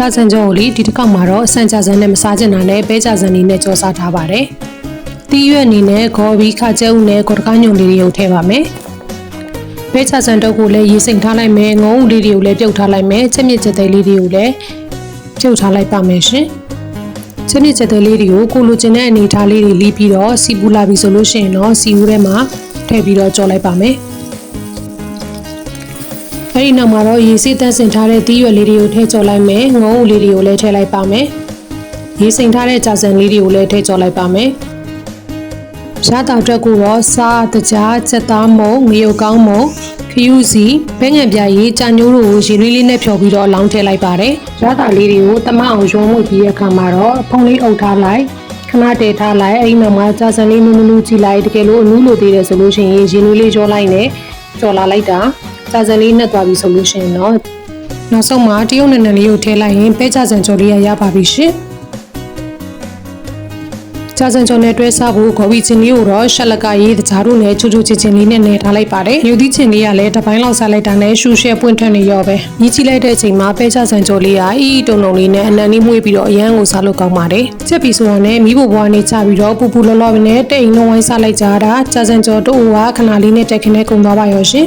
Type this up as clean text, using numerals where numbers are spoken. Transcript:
ကြာစံကြောကိုလေဒီတစ်ခေါက်မှာတော့အဆန်ကြာစံနဲ့မစားချင်တာနဲ့ပဲကြာစံလေးနဲ့ကြောစားထားပါတယ်။တီးရွက်အနေနဲ့ဂေါ်ဘီခါကျဲဦးနဲ့ကော်တကားညုံလေးတွေကိုထည့်ပါမယ်။ပဲကြာစံတုပ်ကိုလည်းရေစိမ်ထားလိုက်မယ်။ငုံဦးလေးတွေကိုလည်းပြုတ်ထားလိုက်မယ်။ချက်မြစ်ချက်သေးလေးတွေကိုလည်းပြုတ်ထားလိုက်ပါမယ်ရှင်။ချက်မြစ်ချက်သေးလေးတွေကိုကိုလိုချင်တဲ့အနေထားလေးတွေလီးပြီးတော့စီပူလာပြီဆိုလို့ရှိရင်တော့စီဦးထဲမှာထည့်ပြီးတော့ကြောလိုက်ပါမယ်။အဲဒီနောက်မှာတော့ရေစိတ်သန့်စင်ထားတဲ့တီးရွက်လေးတွေကိုထည့်ကြောလိုက်မယ်။ငုံဦးလေးတွေကိုလည်းထည့်လိုက်ပါမယ်။ရေစိမ်ထားတဲ့ကြာစံလေးတွေကိုလည်းထည့်ကြောလိုက်ပါမယ်။ရတာအတွက်ကိုတော့စားတကြားချက်သားမုံငရုတ်ကောင်းမုံခရူးစီဘဲငံပြားကြီးကြာညိုးတို့ကိုရေလေးလေးနဲ့ဖြော်ပြီးတော့အလောင်းထည့်လိုက်ပါတယ်။ရတာလေးတွေကိုတမအောင်ရုံးမှုပြီးတဲ့အခါမှာတော့ဖုံးလေးအုပ်ထားလိုက်ခဏတည်ထားလိုက်အဲဒီနောက်မှာကြာစံလေးနူးနူးကြည့်လိုက်တကယ်လို့အနူးလိုသေးတယ်ဆိုလို့ရှိရင်ရေနွေးလေးကြောလိုက်နဲ့ကြော်လာလိုက်တာကြာစံလေးနဲ့သွားပြီဆိုလို့ရှိရင်တော့နောက်ဆုံးမှာတရုတ်နယ်နယ်လေးကိုထည့်လိုက်ရင်ပဲကြာစံကြော်လေးရပါပြီရှင်။ကြာစံကြော်နဲ့တွဲစားဖို့ဂေါ်ဘီချင်းလေးကိုတော့ရှက်လက်ကရေးတကြားတို့နဲ့ချိုချိုချင်းချင်းလေးနဲ့ထားလိုက်ပါတယ်။ယူသီးချင်းလေးကလည်းတစ်ပိုင်းလောက်စားလိုက်တာနဲ့ရှူရှဲပွင့်ထွက်နေရောပဲ။မြည်ကြည့်လိုက်တဲ့အချိန်မှာပဲကြာစံကြော်လေးကအီတုံတုံလေးနဲ့အနံလေးမှုေးပြီးတော့အရန်ကိုစားလို့ကောင်းပါတယ်။ချက်ပြီးဆိုတော့နဲ့မိဖို့ဘွားနေချပြီးတော့ပူပူလောလောပဲနဲ့တိတ်လုံးဝိုင်းစားလိုက်ကြတာကြာစံကြော်တို့ကခဏလေးနဲ့တက်ခင်းနဲ့ကုန်သွားပါရောရှင်။